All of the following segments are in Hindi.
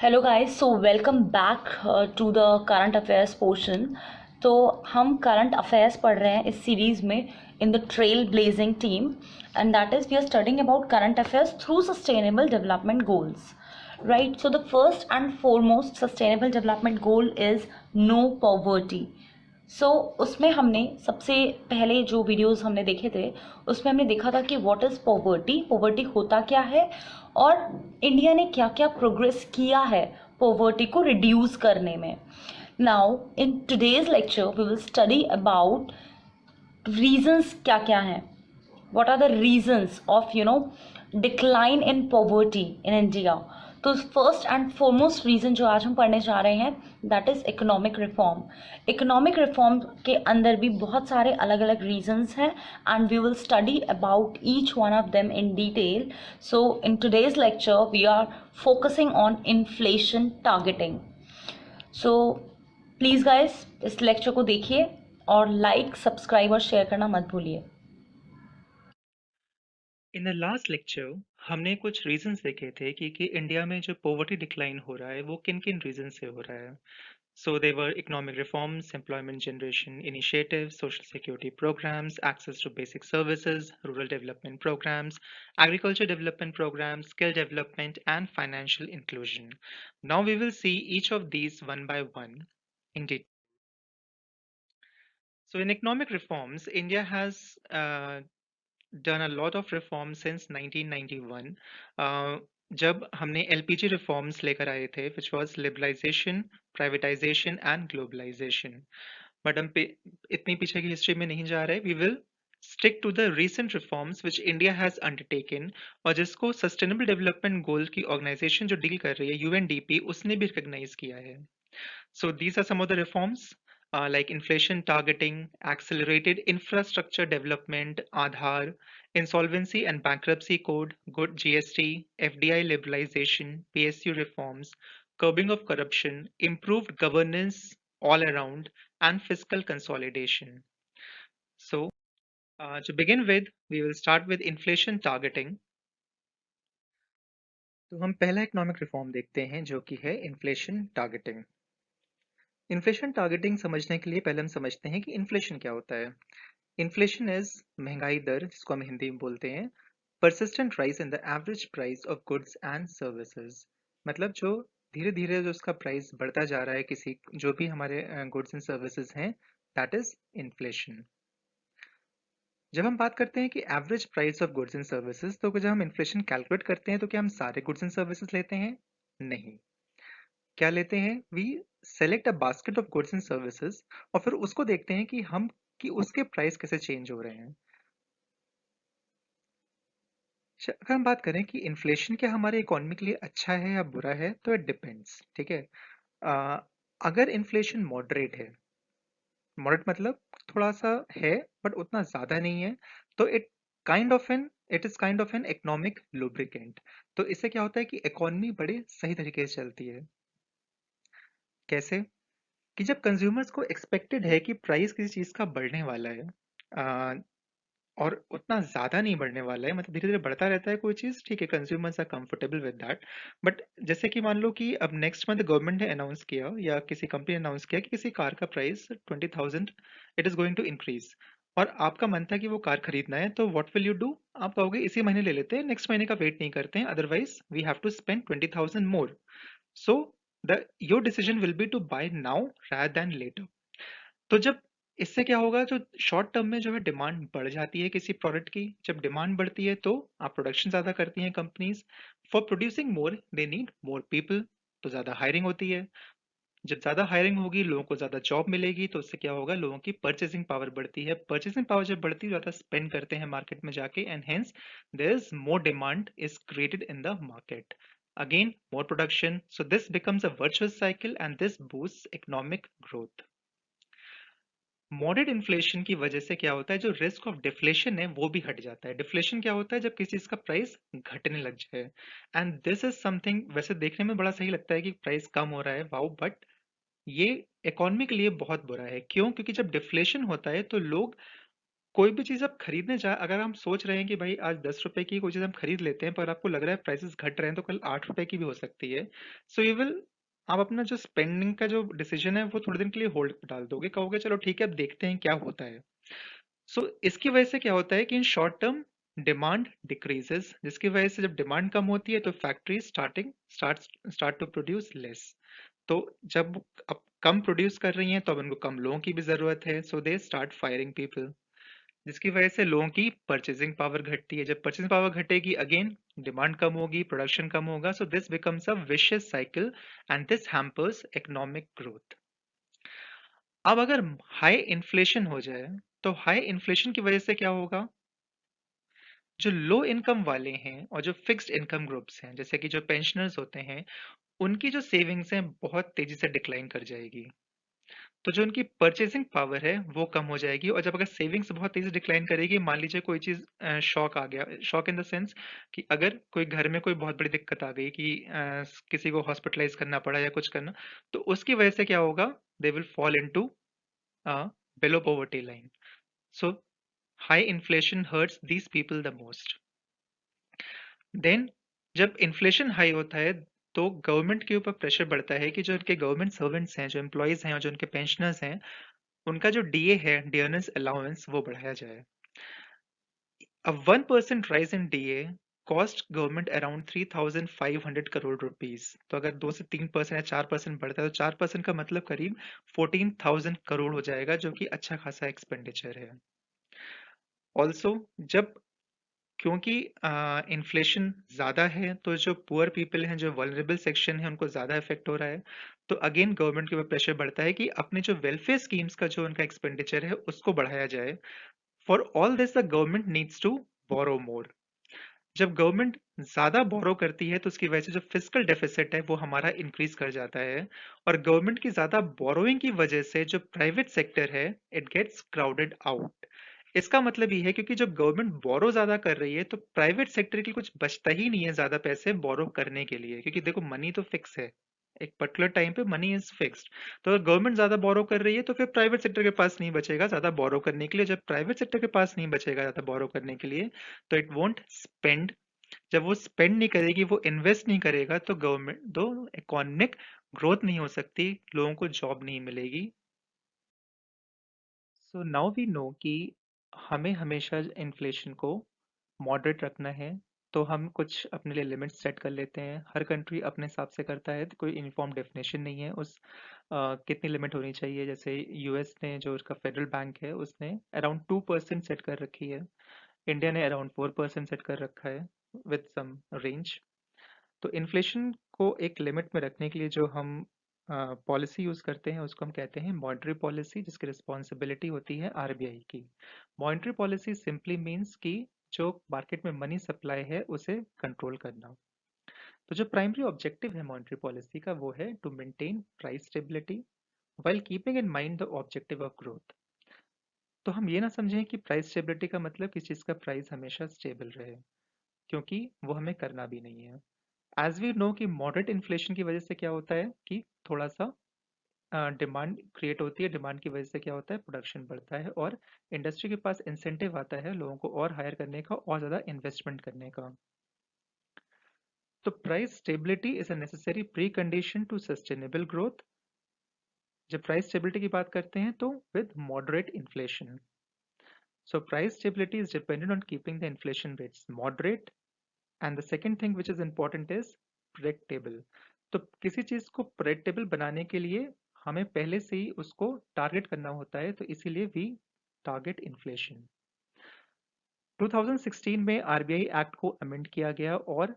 Hello guys, so welcome back to the current affairs portion. तो हम करंट अफेयर्स पढ़ रहे हैं इस सीरीज़ में in the trailblazing team, and that is we are studying about current affairs through sustainable development goals, right? So the first and foremost sustainable development goal is no poverty. उसमें हमने सबसे पहले जो वीडियोस हमने देखे थे उसमें हमने देखा था कि व्हाट इज़ पॉवर्टी, पॉवर्टी होता क्या है और इंडिया ने क्या क्या प्रोग्रेस किया है पॉवर्टी को रिड्यूस करने में। Now in today's lecture we will study about reasons क्या क्या हैं, what are the reasons of decline in poverty in India. तो फर्स्ट एंड फॉरमोस्ट रीजन जो आज हम पढ़ने जा रहे हैं that is economic reform. Economic reform के अंदर भी बहुत सारे अलग अलग रीजंस हैं and we will study about each one of them in detail. So in today's lecture we are focusing on inflation targeting. So please guys इस लेक्चर को देखिए और लाइक सब्सक्राइब और शेयर करना मत भूलिए। इन द लास्ट लेक्चर हमने कुछ रीजंस देखे थे कि इंडिया में जो पॉवर्टी डिक्लाइन हो रहा है वो किन किन रीजन से हो रहा है। So they were economic reforms, employment generation initiative, social security programs, access to basic services, rural development programs, agriculture development programs, skill development and financial inclusion. Now we will see each of these one by one in detail. So in economic reforms, India has done a lot of reforms since 1991. जब हमने एलपीजी रिफॉर्म्स लेकर आए थे which was liberalisation, privatisation and globalisation. But हम इतनी पीछे की हिस्ट्री में नहीं जा रहे. We will stick to the recent reforms which India has undertaken और जिसको सस्टेनेबल डेवलपमेंट गोल की ऑर्गेनाइजेशन जो डील कर रही है यूएनडीपी उसने भी रिकॉग्नाइज किया है. So these are some of the reforms like inflation targeting, accelerated infrastructure development, Aadhaar, insolvency and bankruptcy code, good GST, FDI liberalization, PSU reforms, curbing of corruption, improved governance all around, and fiscal consolidation. So to begin with, we will start with inflation targeting. तो हम पहला इकोनॉमिक रिफॉर्म देखते हैं जो कि है इन्फ्लेशन टारगेटिंग. इन्फ्लेशन टारगेटिंग समझने के लिए पहले हम समझते हैं कि इन्फ्लेशन क्या होता है. इन्फ्लेशन इज महंगाई दर, जिसको हम हिंदी में बोलते हैं, persistent rise in the average price of goods and services. मतलब जो धीरे धीरे जो उसका प्राइस बढ़ता जा रहा है किसी जो भी हमारे गुड्स एंड सर्विसेज हैं, दैट इज इन्फ्लेशन. जब हम बात करते हैं कि average price of goods and services, तो जब हम इन्फ्लेशन कैलकुलेट करते हैं तो क्या हम सारे गुड्स एंड सर्विसेज लेते हैं? नहीं. क्या लेते हैं? We select a basket of goods and services और फिर उसको देखते हैं कि उसके प्राइस कैसे चेंज हो रहे हैं. अगर हम बात करें कि इन्फ्लेशन क्या हमारे इकोनॉमी के लिए अच्छा है या बुरा है, तो इट डिपेंड्स. ठीक है. अ, अगर इन्फ्लेशन मॉडरेट है, मॉडरेट मतलब थोड़ा सा है बट उतना ज्यादा नहीं है, तो it is kind of an economic lubricant. तो इससे क्या होता है कि इकोनॉमी बड़े सही तरीके से चलती है. कैसे? कि जब कंज्यूमर्स को एक्सपेक्टेड है कि प्राइस किसी चीज़ का बढ़ने वाला है, अ, और उतना ज़्यादा नहीं बढ़ने वाला है, मतलब धीरे-धीरे बढ़ता रहता है कोई चीज़, ठीक है, consumers are comfortable with that. But जैसे कि मान लो कि अब नेक्स्ट मंथ गवर्नमेंट ने अनाउंस किया या किसी कंपनी ने अनाउंस किया कि किसी कार का price 20,000 it is going to increase, और आपका मन था कि वो कार खरीदना है, तो व्हाट विल यू डू? आप कहोगे इसी महीने ले लेते हैं, नेक्स्ट महीने का वेट नहीं करते हैं, otherwise we have to spend 20,000 more. So the your decision will be to buy now rather than later. तो जब इससे क्या होगा, जो शॉर्ट टर्म में जो है डिमांड बढ़ जाती है किसी प्रोडक्ट की. जब डिमांड बढ़ती है तो आप प्रोडक्शन ज़्यादा करती हैं companies. For producing more they need more people, तो ज़्यादा हायरिंग होती है. जब ज़्यादा हायरिंग होगी, लोगों को ज़्यादा जॉब मिलेगी, तो उससे क्या होगा, लोगों की परचेसिंग पावर बढ़ती है. परचेसिंग पावर जब बढ़ती है, ज़्यादा स्पेंड करते हैं मार्केट में जाके, and hence there is more demand is created in the market. Again, more production. So this becomes a virtuous cycle and this boosts economic growth. Moderate inflation की वजह से क्या होता है, जो रिस्क ऑफ डिफ्लेशन है वो भी हट जाता है. डिफ्लेशन क्या होता है? जब किसी चीज का प्राइस घटने लग जाए. एंड दिस इज समथिंग, वैसे देखने में बड़ा सही लगता है कि प्राइस कम हो रहा है, वाओ, बट ये इकोनॉमी के लिए बहुत बुरा है. क्यों? क्योंकि जब डिफ्लेशन होता है तो लोग कोई भी चीज़ आप खरीदने जा अगर हम सोच रहे हैं कि भाई आज 10 रुपए की कोई चीज़ हम खरीद लेते हैं पर आपको लग रहा है प्राइसेस घट रहे हैं तो कल 8 रुपए की भी हो सकती है। सो यू विल आप अपना जो स्पेंडिंग का जो डिसीजन है वो थोड़े दिन के लिए होल्ड पे डाल दोगे, कहोगे चलो ठीक है अब देखते हैं क्या होता है। सो इसकी वजह से क्या होता है कि in short term demand decreases, जिसकी वजह से जब डिमांड कम होती है तो factory start to produce less. तो जब अब कम प्रोड्यूस कर रही हैं तो अब उनको कम लोगों की भी जरूरत है, so they start firing people, जिसकी वजह से लोगों की परचेजिंग पावर घटती है। जब परचेजिंग पावर घटेगी अगेन डिमांड कम होगी, प्रोडक्शन कम होगा, so this becomes a vicious cycle and this hampers economic growth. अब अगर हाई इन्फ्लेशन हो जाए तो हाई इन्फ्लेशन की वजह से क्या होगा, जो लो इनकम वाले हैं और जो फिक्स्ड इनकम ग्रुप्स हैं जैसे कि जो पेंशनर्स होते हैं, उनकी जो सेविंग्स हैं बहुत तेजी से डिक्लाइन कर जाएगी। तो जो उनकी परचेसिंग पावर है वो कम हो जाएगी, और जब अगर सेविंग्स बहुत तेजी से डिक्लाइन करेगी, मान लीजिए कोई चीज शॉक आ गया, शॉक इन द सेंस कि अगर कोई घर में कोई बहुत बड़ी दिक्कत आ गई कि किसी को हॉस्पिटलाइज करना पड़ा या कुछ करना, तो उसकी वजह से क्या होगा, they will fall into below poverty line. So high inflation hurts these people the most. Then जब इन्फ्लेशन हाई होता है तो गवर्नमेंट के ऊपर प्रेशर बढ़ता है कि जो उनके गवर्नमेंट सर्वेंट्स हैं, जो एम्प्लॉयज हैं और जो उनके पेंशनर्स हैं, उनका जो डीए है, डियरनेस अलाउंस, वो बढ़ाया जाए। A 1% rise in DA cost government around 3,500 crore rupees. तो अगर 2 से 3% या 4% बढ़ता है तो 4% का मतलब करीब 14,000 करोड़ हो जाएगा, जो कि अच्छा खासा एक्सपेंडिचर है। ऑल्सो जब क्योंकि इन्फ्लेशन ज़्यादा है तो जो पुअर पीपल हैं, जो वल्नरेबल सेक्शन है, उनको ज़्यादा इफेक्ट हो रहा है। तो अगेन गवर्नमेंट के ऊपर प्रेशर बढ़ता है कि अपने जो वेलफेयर स्कीम्स का जो उनका एक्सपेंडिचर है उसको बढ़ाया जाए। For all this the government needs to borrow more. जब गवर्नमेंट ज्यादा बोरो करती है तो उसकी वजह से जो फिस्कल डेफिसिट है वो हमारा इंक्रीज कर जाता है, और गवर्नमेंट की ज्यादा बोरोइंग की वजह से जो प्राइवेट सेक्टर है इट गेट्स क्राउडेड आउट। इसका मतलब ये है क्योंकि जब गवर्नमेंट बोरो ज्यादा कर रही है तो प्राइवेट सेक्टर के लिए कुछ बचता ही नहीं है ज्यादा पैसे बोरो करने के लिए, क्योंकि देखो मनी तो फिक्स है, एक पर्टिकुलर टाइम पे मनी इज फिक्स्ड। तो अगर गवर्नमेंट ज्यादा बोरो कर रही है तो फिर प्राइवेट सेक्टर के पास नहीं बचेगा ज्यादा बोरो करने के लिए। जब प्राइवेट सेक्टर के पास नहीं बचेगा ज्यादा बोरो करने के लिए तो इट वोंट स्पेंड। जब वो स्पेंड नहीं करेगी, वो इन्वेस्ट नहीं करेगा, तो गवर्नमेंट दो इकोनॉमिक ग्रोथ नहीं हो सकती, लोगों को जॉब नहीं मिलेगी। सो नाउ वी नो कि हमें हमेशा इन्फ्लेशन को मॉडरेट रखना है। तो हम कुछ अपने लिए लिमिट्स सेट कर लेते हैं, हर कंट्री अपने हिसाब से करता है, तो कोई यूनिफॉर्म डेफिनेशन नहीं है उस कितनी लिमिट होनी चाहिए। जैसे यूएस ने, जो उसका फेडरल बैंक है, उसने अराउंड 2% सेट कर रखी है, इंडिया ने अराउंड 4% सेट कर रखा है विद सम रेंज। तो इन्फ्लेशन को एक लिमिट में रखने के लिए जो हम पॉलिसी यूज करते हैं उसको हम कहते हैं मॉनेटरी पॉलिसी, जिसकी रिस्पॉन्सिबिलिटी होती है आरबीआई की। मॉनेटरी पॉलिसी सिंपली मीन्स कि जो मार्केट में मनी सप्लाई है उसे कंट्रोल करना। तो जो प्राइमरी ऑब्जेक्टिव है मॉनेटरी पॉलिसी का वो है to maintain price stability while keeping in mind the objective of growth. तो हम ये ना समझें कि प्राइस स्टेबिलिटी का मतलब किसी चीज़ का प्राइस हमेशा स्टेबल रहे, क्योंकि वो हमें करना भी नहीं है। एज वी नो कि मॉडरेट इन्फ्लेशन की वजह से क्या होता है कि थोड़ा सा डिमांड क्रिएट होती है, डिमांड की वजह से क्या होता है, प्रोडक्शन बढ़ता है और इंडस्ट्री के पास इंसेंटिव आता है लोगों को और हायर करने का और ज़्यादा इन्वेस्टमेंट करने का। तो price stability is a necessary precondition to sustainable growth. जब प्राइस स्टेबिलिटी की बात करते हैं तो with moderate inflation. So price stability is dependent on keeping the inflation rates moderate, and the second thing which is important is predictable. तो किसी चीज को प्रेडिक्टेबल बनाने के लिए हमें पहले से ही उसको टारगेट करना होता है, तो इसीलिए वी टारगेट इन्फ्लेशन। 2016 में आरबीआई एक्ट को अमेंड किया गया और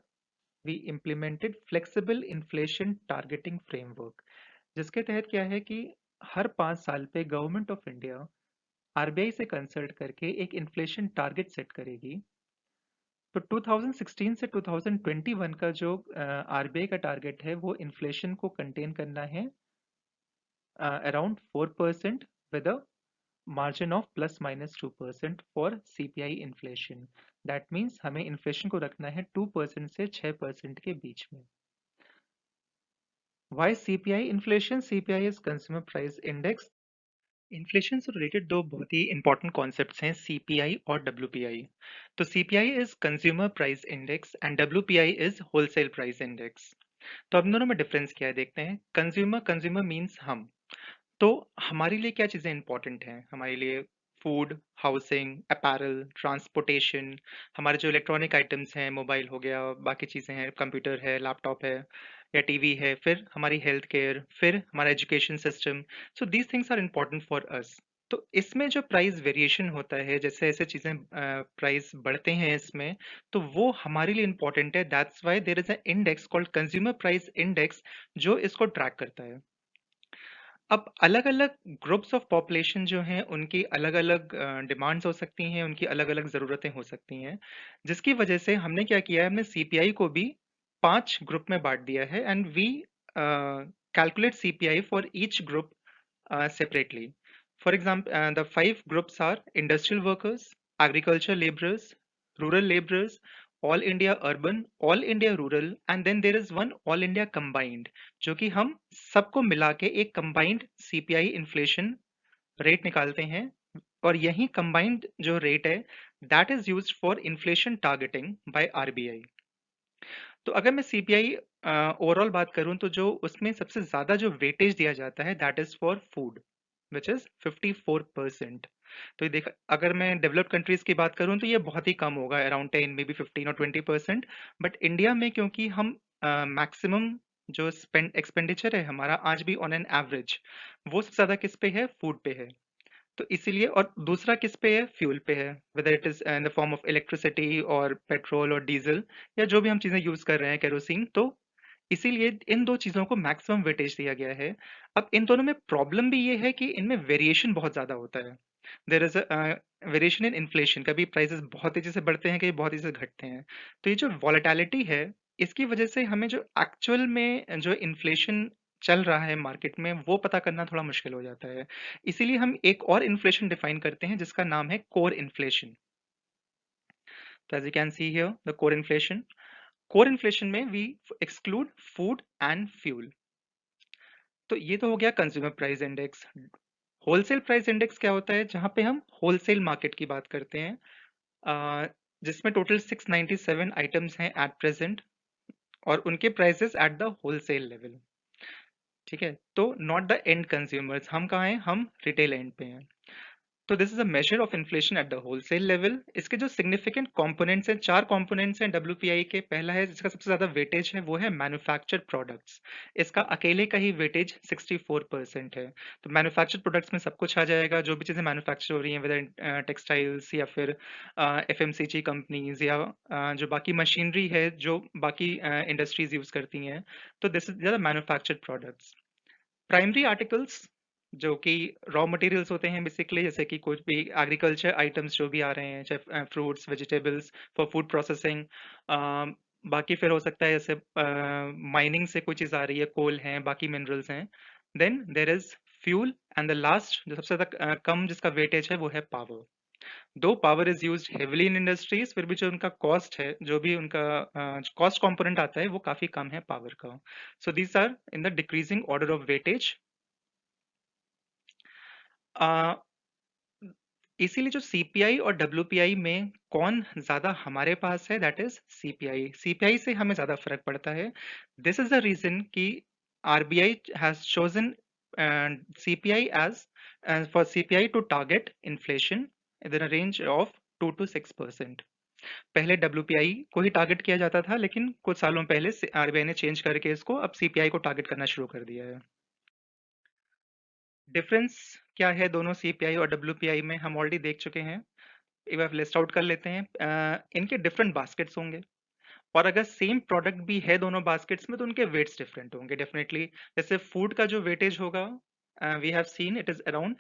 we implemented flexible inflation targeting framework, जिसके तहत क्या है कि हर 5 साल पे गवर्नमेंट ऑफ इंडिया आरबीआई से कंसल्ट करके एक इन्फ्लेशन टारगेट सेट करेगी। तो 2016 से 2021 का जो आरबीआई का टारगेट है वो इन्फ्लेशन को कंटेन करना है around 4% with a margin of ±2% for CPI inflation. That means हमें इन्फ्लेशन को रखना है 2% से 6% के बीच में। Why CPI inflation? CPI is consumer price index inflation से रिलेटेड दो बहुत ही इंपॉर्टेंट कॉन्सेप्ट्स हैं, सीपीआई और डब्ल्यूपीआई। तो CPI is consumer price index and WPI is wholesale price index. तो अब दोनों में डिफरेंस क्या है देखते हैं। कंज्यूमर कंज्यूमर मींस हम। तो हमारे लिए क्या चीज़ें इंपॉर्टेंट हैं हमारे लिए? फूड, हाउसिंग, अपैरल, ट्रांसपोर्टेशन, हमारे जो इलेक्ट्रॉनिक आइटम्स हैं, मोबाइल हो गया, बाकी चीज़ें हैं, कंप्यूटर है, लैपटॉप है या टीवी है, फिर हमारी हेल्थ केयर, फिर हमारा education system. So these things are important for us. तो इसमें जो प्राइस वेरिएशन होता है, जैसे जैसे चीज़ें प्राइस बढ़ते हैं इसमें, तो वो हमारे लिए इम्पॉर्टेंट है। That's why there is a index called consumer price index जो इसको ट्रैक करता है। अब अलग-अलग ग्रुप्स ऑफ पॉपुलेशन जो हैं उनकी अलग-अलग डिमांड्स हो सकती हैं, उनकी अलग-अलग ज़रूरतें हो सकती हैं, जिसकी वजह से हमने क्या किया है, हमने सीपीआई को भी 5 ग्रुप में बाँट दिया है and we calculate CPI for each group separately. For example, the 5 groups are industrial workers, agriculture laborers, rural laborers, all India urban, all India rural, and then there is one all India combined, जो कि हम सबको मिला के एक combined CPI inflation rate निकालते हैं। और यही combined जो rate है, that is used for inflation targeting by RBI। तो अगर मैं सीपीआई ओवरऑल बात करूं तो जो उसमें सबसे ज्यादा जो वेटेज दिया जाता है that is for food which is 54%। तो ये देख, अगर मैं डेवलप्ड कंट्रीज की बात करूं तो ये बहुत ही कम होगा, अराउंड 10 मे बी 15 और 20%। बट इंडिया में क्योंकि हम मैक्सिमम जो स्पेंड एक्सपेंडिचर है हमारा आज भी ऑन एन एवरेज वो सबसे ज्यादा किस पे है? फूड पे है। तो इसीलिए, और दूसरा किस पे है? फ्यूल पे है, whether it is in the form of electricity और पेट्रोल और डीजल या जो भी हम चीजें यूज कर रहे हैं, केरोसिन। तो इसीलिए इन दो चीजों को मैक्सिमम वेटेज दिया गया है। अब इन दोनों में प्रॉब्लम भी ये है कि इनमें वेरिएशन बहुत ज्यादा होता है। There is variation in inflation, कभी प्राइसेस बहुत तेजी से बढ़ते हैं, कभी बहुत तेजी से घटते हैं। तो ये जो वॉलेटिलिटी है, इसकी वजह से हमें जो एक्चुअल में जो इन्फ्लेशन चल रहा है मार्केट में वो पता करना थोड़ा मुश्किल हो जाता है। इसीलिए हम एक और इन्फ्लेशन डिफाइन करते हैं जिसका नाम है कोर इन्फ्लेशन। तो as you can see here the core inflation में we exclude food and fuel. तो ये तो हो गया consumer price index. Wholesale price index क्या होता है? जहां पे हम होलसेल मार्केट की बात करते हैं, जिसमें टोटल 697 आइटम्स हैं एट प्रेजेंट और उनके prices at the wholesale level. ठीक है, तो नॉट द एंड कंज्यूमर्स, हम कहाँ हैं? हम रिटेल एंड पे हैं। तो this is a measure of inflation at the wholesale level. इसके जो सिग्निफिकेंट कंपोनेंट्स हैं, 4 कंपोनेंट्स हैं डब्ल्यूपीआई के। पहला है जिसका सबसे ज्यादा वेटेज है, वो है मैन्युफैक्चर्ड प्रोडक्ट्स। इसका अकेले का ही वेटेज 64% है। तो मैन्युफैक्चर्ड प्रोडक्ट्स में सब कुछ आ जाएगा, जो भी चीजें मैन्युफैक्चर हो रही हैं, वेदर टेक्सटाइल्स या फिर एफएमसीजी कंपनीज या जो बाकी मशीनरी है जो बाकी इंडस्ट्रीज यूज करती हैं। तो this is the manufactured products. Primary articles जो कि रॉ मटेरियल्स होते हैं बेसिकली, जैसे कि कुछ भी एग्रीकल्चर आइटम्स जो भी आ रहे हैं, चाहे fruits, vegetables for food processing. बाकी फिर हो सकता है जैसे माइनिंग से कोई चीज़ आ रही है, कोल हैं, बाकी मिनरल्स हैं। Then there is fuel and the last जो सबसे ज़्यादा कम जिसका वेटेज है वो है पावर। दो power is used heavily in industries, फिर भी जो उनका कॉस्ट है, जो भी उनका कॉस्ट कंपोनेंट आता है वो काफ़ी कम है पावर का। So these are in the decreasing order of weightage. आ, इसीलिए जो सीपीआई और डब्ल्यूपीआई में कौन ज्यादा हमारे पास है, दैट इज सीपीआई। सीपीआई से हमें ज्यादा फर्क पड़ता है। दिस इज द रीजन कि RBI has chosen CPI as for CPI to target inflation in a range of 2 to 6%। पहले डब्ल्यूपीआई को ही टारगेट किया जाता था, लेकिन कुछ सालों पहले आरबीआई ने चेंज करके इसको अब सीपीआई को टारगेट करना शुरू कर दिया है। डिफरेंस क्या है दोनों सीपीआई और डब्ल्यूपीआई में, हम ऑलरेडी देख चुके हैं। एक बार लिस्ट आउट कर लेते हैं। इनके डिफरेंट बास्केट्स होंगे, और अगर सेम प्रोडक्ट भी है दोनों बास्केट्स में तो उनके वेट्स डिफरेंट होंगे डेफिनेटली। जैसे फूड का जो वेटेज होगा, we have seen it is around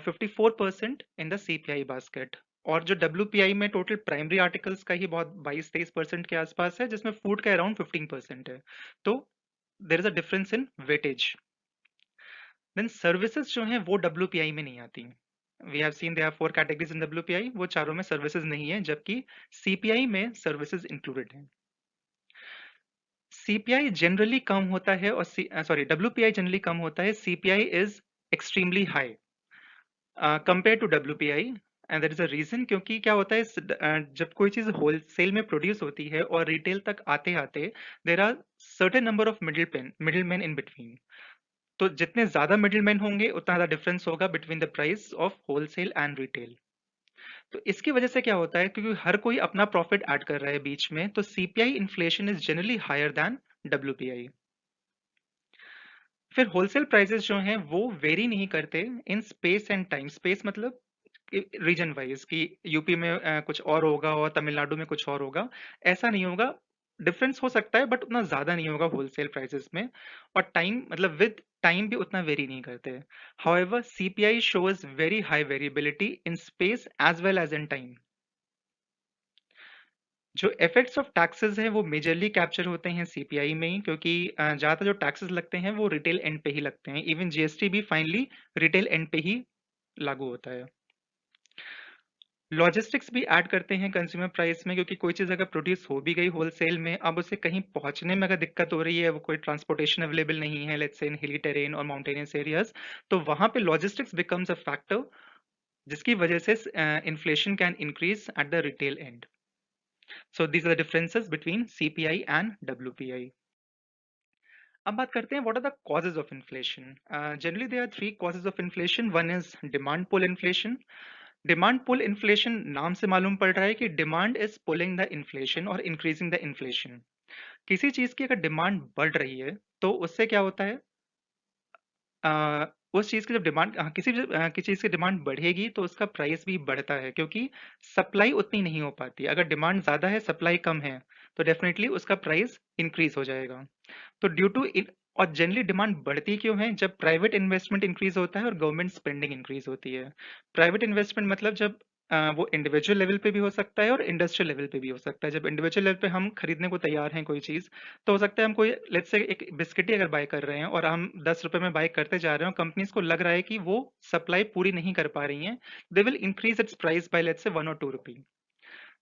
54% in the CPI basket. और जो डब्ल्यूपीआई में टोटल प्राइमरी आर्टिकल्स का ही बहुत 22-23% के आसपास है, जिसमें फूड का अराउंड 15% है। तो there is a difference in weightage. Then services जो हैं वो डब्ल्यूपीआई में नहीं आती। We have seen there are 4 categories in WPI, वो चारों में सर्विसेज नहीं है, जबकि सीपीआई में सर्विसेज इंक्लूडेड हैं। सीपीआई जनरली कम होता है और डब्ल्यूपीआई जनरली कम होता है, CPI is extremely high. Compare to WPI, and that is a reason, क्योंकि क्या होता है जब कोई चीज होलसेल में प्रोड्यूस होती है और रिटेल तक आते आते there are certain number of middle man in between. तो जितने ज्यादा मिडिल मैन होंगे उतना ज्यादा डिफरेंस होगा between the price of wholesale and retail. तो इसकी वजह से क्या होता है, क्योंकि हर कोई अपना प्रॉफिट ऐड कर रहा है बीच में, तो CPI inflation is generally higher than WPI. फिर होलसेल प्राइसेस जो हैं वो वेरी नहीं करते in space and time. Space मतलब रीजन वाइज कि यूपी में कुछ और होगा और तमिलनाडु में कुछ और होगा, ऐसा नहीं होगा। डिफरेंस हो सकता है बट उतना ज्यादा नहीं होगा होलसेल प्राइसेस में। और टाइम मतलब विद टाइम भी उतना वेरी नहीं करते। However CPI shows very high variability in space as well as in time. जो इफेक्ट्स ऑफ टैक्सेस हैं वो मेजरली कैप्चर होते हैं सीपीआई में ही, क्योंकि ज़्यादातर जो टैक्सेस लगते हैं वो रिटेल एंड पे ही लगते हैं। इवन जीएसटी भी फाइनली रिटेल एंड पे ही लागू होता है। लॉजिस्टिक्स भी ऐड करते हैं कंज्यूमर प्राइस में, क्योंकि कोई चीज़ अगर प्रोड्यूस हो भी गई होलसेल में, अब उसे कहीं पहुंचने में अगर दिक्कत हो रही है, वो कोई ट्रांसपोर्टेशन अवेलेबल नहीं है, लेट्स से इन हिली टेरेन और माउंटेनियस एरियाज, तो वहां पे लॉजिस्टिक्स बिकम्स अ फैक्टर, जिसकी वजह से inflation can increase at the retail and. So these are the differences between CPI and WPI. अब बात करते हैं what are the causes of inflation. Generally there are three causes of inflation. One is demand pull inflation. Demand pull inflation नाम से मालूम पड़ रहा है कि demand is pulling the inflation और increasing the inflation. किसी चीज की अगर डिमांड बढ़ रही है तो उससे क्या होता है, उस चीज की जब डिमांड किसी चीज की डिमांड बढ़ेगी तो उसका प्राइस भी बढ़ता है, क्योंकि सप्लाई उतनी नहीं हो पाती। अगर डिमांड ज्यादा है सप्लाई कम है तो डेफिनेटली उसका प्राइस इंक्रीज हो जाएगा। तो ड्यू टू और जनरली डिमांड बढ़ती क्यों है, जब प्राइवेट इन्वेस्टमेंट इंक्रीज होता है और गवर्नमेंट स्पेंडिंग इंक्रीज होती है। प्राइवेट इन्वेस्टमेंट मतलब जब वो इंडिविजुअल लेवल पे भी हो सकता है और इंडस्ट्रियल लेवल पे भी हो सकता है। जब इंडिविजुअल लेवल पे हम खरीदने को तैयार हैं कोई चीज, तो हो सकता है हम कोई लेट्स से एक बिस्किट ही अगर बाय कर रहे हैं और हम 10 रुपए में बाय करते जा रहे हैं, कंपनीज को लग रहा है कि वो सप्लाई पूरी नहीं कर पा रही हैं, they will increase its price by let's say 1 or 2 रुपी।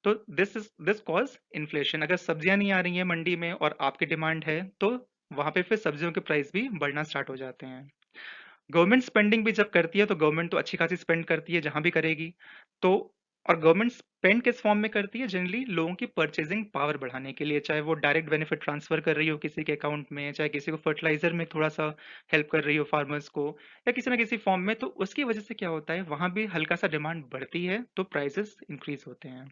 तो दिस कॉज इन्फ्लेशन। अगर सब्जियां नहीं आ रही हैं मंडी में और आपकी डिमांड है, तो वहां पे फिर सब्जियों के प्राइस भी बढ़ना स्टार्ट हो जाते हैं। गवर्नमेंट स्पेंडिंग भी जब करती है तो गवर्नमेंट तो अच्छी खासी स्पेंड करती है जहां भी करेगी। तो और गवर्नमेंट स्पेंड किस फॉर्म में करती है, जनरली लोगों की परचेजिंग पावर बढ़ाने के लिए, चाहे वो डायरेक्ट बेनिफिट ट्रांसफर कर रही हो किसी के अकाउंट में, चाहे किसी को फर्टिलाइजर में थोड़ा सा हेल्प कर रही हो फार्मर्स को, या किसी ना किसी फॉर्म में। तो उसकी वजह से क्या होता है, वहां भी हल्का सा डिमांड बढ़ती है तो प्राइसेस इंक्रीज होते हैं।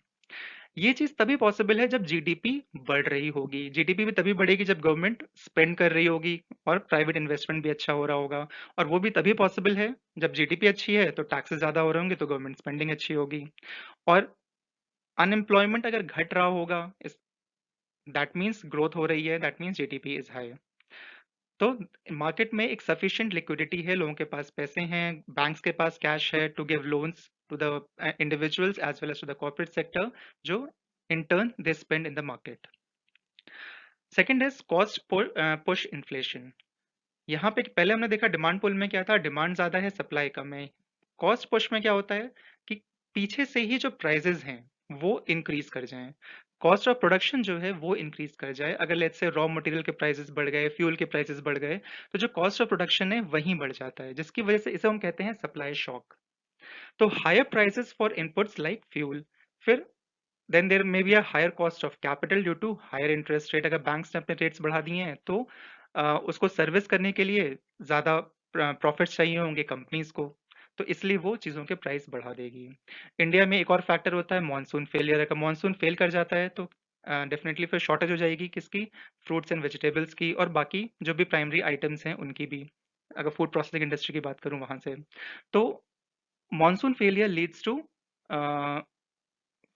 ये चीज तभी पॉसिबल है जब जीडीपी बढ़ रही होगी। जीडीपी भी तभी बढ़ेगी जब गवर्नमेंट स्पेंड कर रही होगी और प्राइवेट इन्वेस्टमेंट भी अच्छा हो रहा होगा। और वो भी तभी पॉसिबल है जब जीडीपी अच्छी है तो टैक्सेस ज्यादा हो रहे होंगे तो गवर्नमेंट स्पेंडिंग अच्छी होगी। और अनएम्प्लॉयमेंट अगर घट रहा होगा, दैट मीन्स ग्रोथ हो रही है, that means GDP is high. तो मार्केट में एक सफिशिएंट लिक्विडिटी है, लोगों के पास पैसे हैं, बैंक्स के पास कैश है to give loans to the individuals as well as to the corporate sector, जो in turn they spend in the market. Second is cost push inflation. यहाँ पे पहले हमने देखा डिमांड पुल में क्या था, डिमांड ज्यादा है सप्लाई कम है। कॉस्ट पुश में क्या होता है कि पीछे से ही जो प्राइजेस हैं वो इंक्रीज कर जाएं, कॉस्ट ऑफ प्रोडक्शन जो है वो इंक्रीज कर जाए। अगर लेट्स से रॉ मटेरियल के प्राइसेस बढ़ गए, फ्यूल के प्राइसेस बढ़ गए, तो जो कॉस्ट ऑफ प्रोडक्शन है वहीं बढ़ जाता है, जिसकी वजह से इसे हम कहते हैं सप्लाई शॉक। तो higher prices for inputs like fuel. फिर then there may be a higher cost of capital due to higher interest rate. अगर बैंक्स ने अपने रेट्स बढ़ा दिए हैं तो उसको सर्विस करने के लिए ज्यादा प्रॉफिट्स चाहिए होंगे कंपनीज को, तो इसलिए वो चीज़ों के प्राइस बढ़ा देगी। इंडिया में एक और फैक्टर होता है मॉनसून फेलियर। अगर मॉनसून फेल कर जाता है तो डेफिनेटली फिर शॉर्टेज हो जाएगी किसकी, फ्रूट्स एंड वेजिटेबल्स की, और बाकी जो भी प्राइमरी आइटम्स हैं उनकी भी, अगर फूड प्रोसेसिंग इंडस्ट्री की बात करूं वहां से। तो monsoon failure leads to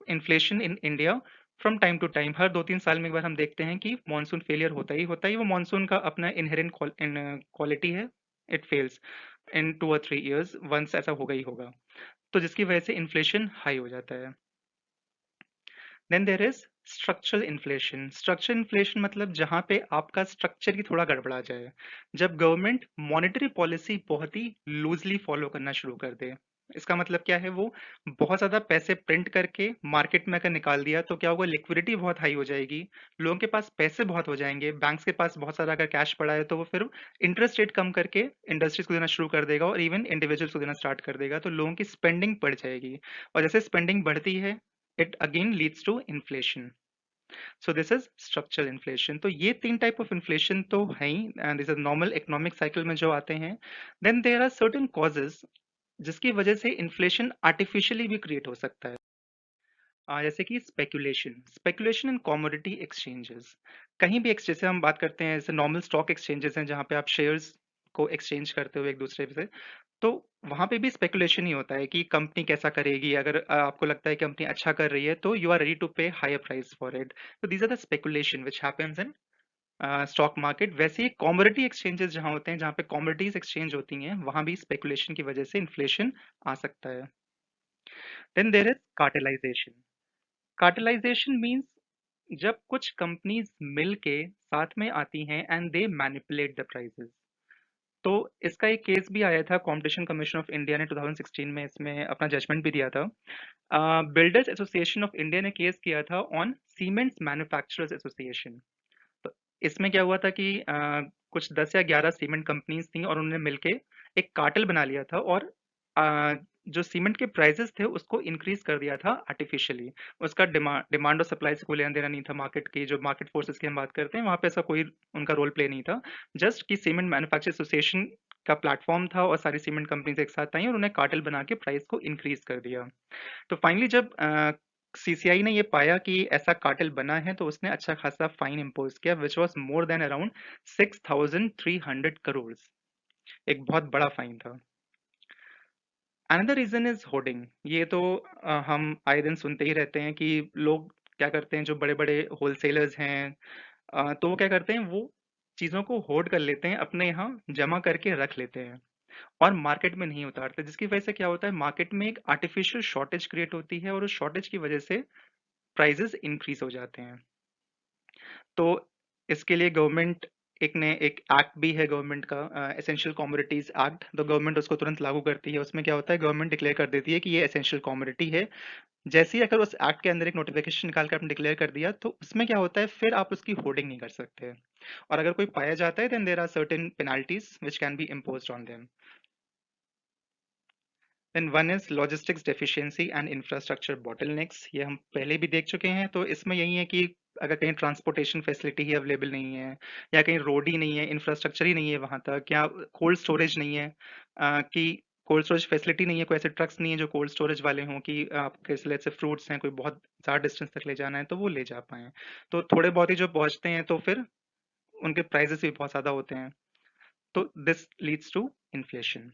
inflation in India from time to time. हर 2-3 साल में एक बार हम देखते हैं कि मॉनसून फेलियर होता ही वो मॉनसून का अपना इनहेरेंट क्वालिटी है, it fails in 2 or 3 years, once ऐसा होगा ही होगा। तो जिसकी वजह से इन्फ्लेशन हाई हो जाता है। Then there is structural inflation. Structural inflation मतलब जहां पे आपका स्ट्रक्चर ही थोड़ा गड़बड़ा जाए, जब गवर्नमेंट मॉनेटरी पॉलिसी बहुत ही लूजली फॉलो करना शुरू कर दे। इसका मतलब क्या है, वो बहुत ज़्यादा पैसे प्रिंट करके मार्केट में अगर निकाल दिया तो क्या होगा, लिक्विडिटी बहुत हाई हो जाएगी, लोगों के पास पैसे बहुत हो जाएंगे, बैंक्स के पास बहुत सारा अगर कैश पड़ा है तो वो फिर इंटरेस्ट रेट कम करके इंडस्ट्रीज को देना शुरू कर देगा और इवन इंडिविजुअल्स को देना स्टार्ट कर देगा, तो लोगों की स्पेंडिंग बढ़ जाएगी, और जैसे स्पेंडिंग बढ़ती है it again leads to inflation. So this is structural inflation. तो ये तीन टाइप ऑफ इन्फ्लेशन तो है ही, and this is normal economic cycle में जो आते हैं। Then there are certain causes जिसकी वजह से इन्फ्लेशन आर्टिफिशियली भी क्रिएट हो सकता है। जैसे कि स्पेकुलेशन, स्पेकुलेशन इन कमोडिटी एक्सचेंजेस। कहीं भी एक्सचेंज से हम बात करते हैं, जैसे नॉर्मल स्टॉक एक्सचेंजेस हैं जहाँ पे आप शेयर्स को एक्सचेंज करते हो एक दूसरे से, तो वहां पे भी स्पेकुलेशन ही होता है कि कंपनी कैसा करेगी। अगर आपको लगता है कंपनी अच्छा कर रही है तो you are ready to pay higher price for it. तो these are the speculation which happens in stock market. वैसे ही कमोडिटी एक्सचेंजेस जहाँ होते हैं, जहाँ पे कमोडिटीज एक्सचेंज होती हैं, वहां भी स्पेकुलेशन की वजह से इन्फ्लेशन आ सकता है। Then there is cartelisation. Cartelisation means जब कुछ कंपनीज मिल के साथ में आती हैं and they manipulate the prices. तो इसका एक केस भी आया था, कंपटीशन कमीशन ऑफ इंडिया ने 2016 में इसमें अपना जजमेंट भी दिया था। बिल्डर्स एसोसिएशन ऑफ इंडिया ने केस किया था ऑन सीमेंट्स मैन्युफैक्चरर्स एसोसिएशन। तो इसमें क्या हुआ था कि कुछ 10 या 11 सीमेंट कंपनीज थी और उन्होंने मिलके एक कार्टेल बना लिया था, और अ, जो सीमेंट के प्राइसेस थे उसको इंक्रीज कर दिया था आर्टिफिशियली। उसका डिमांड और सप्लाई से कोई लेना देना नहीं था, मार्केट की जो मार्केट फोर्सेस की हम बात करते हैं वहां पे ऐसा कोई उनका रोल प्ले नहीं था। जस्ट कि सीमेंट मैन्युफैक्चर एसोसिएशन का प्लेटफॉर्म था और सारी सीमेंट कंपनीज एक साथ आई और उन्हें कार्टेल बना के प्राइस को इंक्रीज कर दिया। तो फाइनली जब सीसीआई ने ये पाया कि ऐसा कार्टेल बना है तो उसने अच्छा खासा फाइन इम्पोज किया, which was more than around 6,300 crore. एक बहुत बड़ा फाइन था। Another reason is hoarding. ये तो हम आए दिन सुनते ही रहते हैं कि लोग क्या करते हैं, जो बड़े बड़े होलसेलर्स हैं, तो वो क्या करते हैं, वो चीज़ों को होर्ड कर लेते हैं, अपने यहाँ जमा करके रख लेते हैं और मार्केट में नहीं उतारते, जिसकी वजह से क्या होता है, मार्केट में एक आर्टिफिशियल शॉर्टेज क्रिएट होती है और उस शॉर्टेज की वजह से प्राइजेस इंक्रीज हो जाते हैं। तो इसके लिए गवर्नमेंट एक एक्ट भी है गवर्नमेंट का, एसेंशियल कमोडिटीज एक्ट। तो गवर्नमेंट उसको तुरंत लागू करती है। उसमें क्या होता है, गवर्नमेंट डिक्लेयर कर देती है कि ये एसेंशियल कमोडिटी है। जैसे ही अगर उस एक्ट के अंदर एक नोटिफिकेशन निकाल कर आपने डिक्लेयर कर दिया तो उसमें क्या होता है, फिर आप उसकी होर्डिंग नहीं कर सकते, और अगर कोई पाया जाता है then there are certain penalties which can be imposed on them. Then one is logistics deficiency and infrastructure bottlenecks. ये हम पहले भी देख चुके हैं। तो इसमें यही है कि अगर कहीं ट्रांसपोर्टेशन फैसिलिटी ही अवेलेबल नहीं है, या कहीं रोड ही नहीं है, इंफ्रास्ट्रक्चर ही नहीं है वहां तक, या कोल्ड स्टोरेज नहीं है, कि कोल्ड स्टोरेज फैसिलिटी नहीं है, कोई ऐसे ट्रक्स नहीं है जो कोल्ड स्टोरेज वाले हों कि आपके से फ्रूट्स हैं, कोई बहुत ज़्यादा डिस्टेंस तक ले जाना है तो वो ले जा पाएं। तो थोड़े बहुत ही जो पहुंचते हैं तो फिर उनके प्राइसेस भी बहुत ज़्यादा होते हैं। तो दिस लीड्स टू इन्फ्लेशन।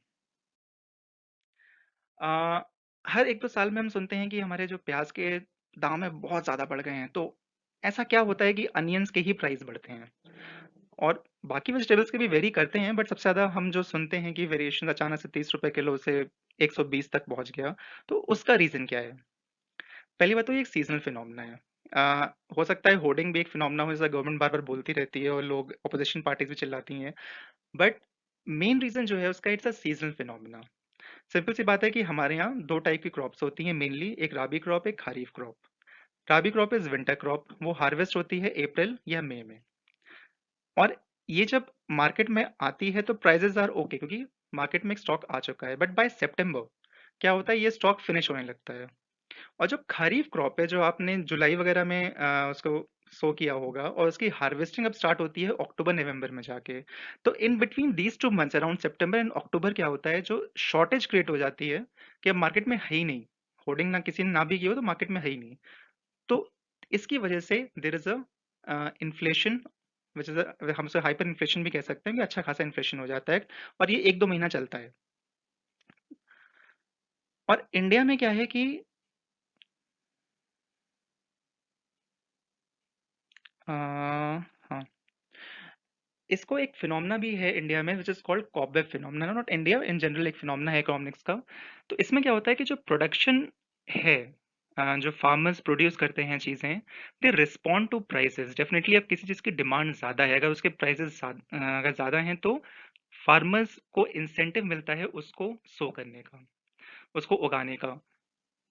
अ, हर 1-2 साल में हम सुनते हैं कि हमारे जो प्याज के दाम है बहुत ज़्यादा बढ़ गए हैं। तो ऐसा क्या होता है कि अनियंस के ही प्राइस बढ़ते हैं, और बाकी वेजिटेबल्स के भी वेरी करते हैं, बट सबसे ज़्यादा हम जो सुनते हैं कि वेरिएशन अचानक से 30 रुपए किलो से 120 तक पहुंच गया। तो उसका रीज़न क्या है? पहली बात तो ये एक सीजनल फिनोमेना है। हो सकता है होर्डिंग भी एक फिनोमेना हो, जैसा गवर्नमेंट बार बार बोलती रहती है और लोग अपोजिशन पार्टीज भी चिल्लाती हैं, बट मेन रीज़न जो है उसका, it's a seasonal phenomena. Simple सी बात है कि हमारे यहाँ दो टाइप की क्रॉप्स होती हैं मेनली, एक राबी क्रॉप, एक kharif crop. Rabi crop is winter crop, वो हार्वेस्ट होती है अप्रैल या मई में, और ये जब मार्केट में आती है तो प्राइसेस आर ओके क्योंकि मार्केट में स्टॉक आ चुका है, बट बाय सितंबर क्या होता है, ये स्टॉक फिनिश होने लगता है। और जो खरीफ क्रॉप है, जो आपने जुलाई वगैरह में उसको सो किया होगा, और उसकी हार्वेस्टिंग अब स्टार्ट होती है अक्टूबर नवंबर में जाके। तो in between these 2 months around September and October क्या होता है, जो शॉर्टेज क्रिएट हो जाती है कि अब मार्केट में है ही नहीं, होर्डिंग ना किसी ने ना भी की हो तो मार्केट में है ही नहीं। तो इसकी वजह से देर is a inflation, which is हम उसे हाइपर इन्फ्लेशन भी कह सकते हैं, कि अच्छा खासा इन्फ्लेशन हो जाता है, और ये 1-2 महीना चलता है। और इंडिया में क्या है कि अ, हाँ, इसको एक फिनोमेना भी है इंडिया में which is called cobweb phenomena, not India in general, एक फिनोमेना है इकोनॉमिक्स का। तो इसमें क्या होता है कि जो प्रोडक्शन है, जो फार्मर्स प्रोड्यूस करते हैं चीज़ें, they respond to prices. Definitely अब किसी चीज़ की डिमांड ज़्यादा है, अगर उसके प्राइसेस अगर ज़्यादा हैं तो फार्मर्स को इंसेंटिव मिलता है उसको सो करने का। उसको उगाने का।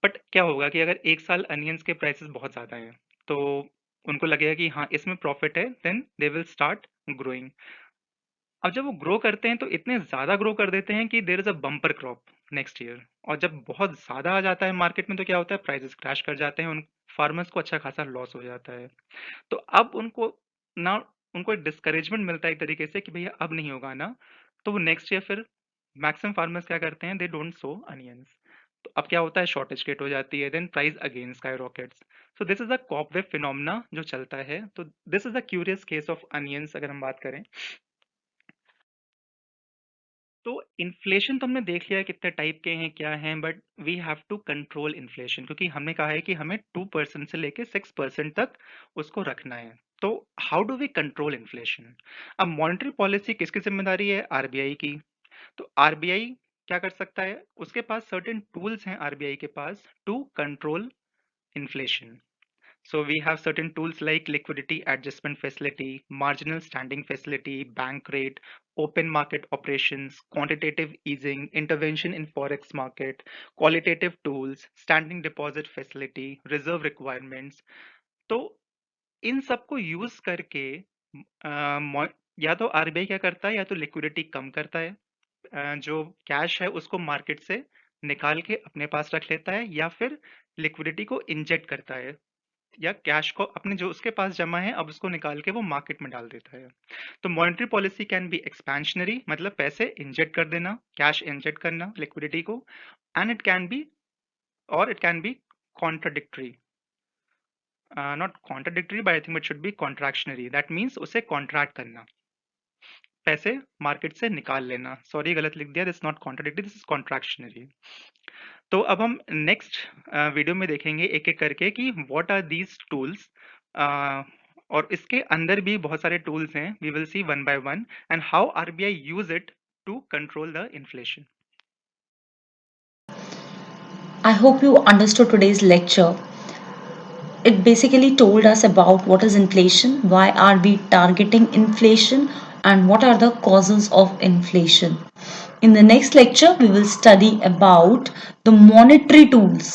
बट क्या होगा कि अगर एक साल अनियंस के प्राइसेस बहुत ज़्यादा हैं तो उनको लगेगा कि हाँ इसमें प्रॉफिट है, then they will start growing. अब जब वो ग्रो करते हैं तो इतने ज़्यादा ग्रो कर देते हैं कि there is a bumper crop next year. और जब बहुत ज़्यादा आ जाता है मार्केट में तो क्या होता है, प्राइसेस क्रैश कर जाते हैं, उन फार्मर्स को अच्छा खासा लॉस हो जाता है। तो अब उनको ना उनको एक डिस्करेजमेंट मिलता है एक तरीके से कि भैया अब नहीं होगा ना, तो वो नेक्स्ट ईयर फिर मैक्सिमम फार्मर्स क्या करते हैं, दे डोंट सो अनियंस। तो अब क्या होता है, शॉर्टेज क्रिएट हो जाती है, then price again skyrockets. So this is a cobweb phenomena जो चलता है। तो this is a curious case of onions अगर हम बात करें। तो इन्फ्लेशन तो हमने देख लिया है कितने टाइप के हैं क्या हैं, but we have to control inflation, क्योंकि हमने कहा है कि हमें 2% से लेके 6% तक उसको रखना है। तो how do we control inflation? अब मॉनेटरी पॉलिसी किसकी जिम्मेदारी है? आरबीआई की। तो आरबीआई क्या कर सकता है? उसके पास सर्टेन टूल्स हैं आरबीआई के पास to control inflation. So we have certain tools like liquidity adjustment facility, marginal standing facility, bank rate, open market operations, quantitative easing, intervention in forex market, qualitative tools, standing deposit facility, reserve requirements. तो इन सबको यूज करके या तो आरबीआई क्या करता है, या तो लिक्विडिटी कम करता है, जो कैश है उसको मार्केट से निकाल के अपने पास रख लेता है, या फिर लिक्विडिटी को इंजेक्ट करता है, या कैश को अपने जो उसके पास जमा है अब उसको निकाल के वो मार्केट में डाल देता है। तो monetary policy can be expansionary, मतलब पैसे इंजेक्ट कर देना, कैश इंजेक्ट करना लिक्विडिटी को, and it can be contradictory, not contradictory but I think it should be contractionary, that means उसे कॉन्ट्रैक्ट करना, पैसे मार्केट से निकाल लेना। सॉरी गलत लिख दिया, this not contradictory, this is contractionary. तो अब हम नेक्स्ट वीडियो में देखेंगे एक एक करके कि व्हाट आर दीज टूल्स, और इसके अंदर भी बहुत सारे टूल्स हैं, we will see one by one, and how RBI use it to control the inflation. I hope you understood today's lecture. It basically told us about what is inflation, why are we targeting inflation, and what are the causes of inflation. In the next lecture, we will study about the monetary tools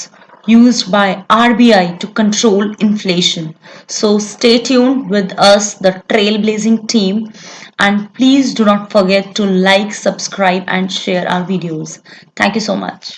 used by RBI to control inflation. So stay tuned with us, the Trailblazing team, and please do not forget to like, subscribe, and share our videos. Thank you so much.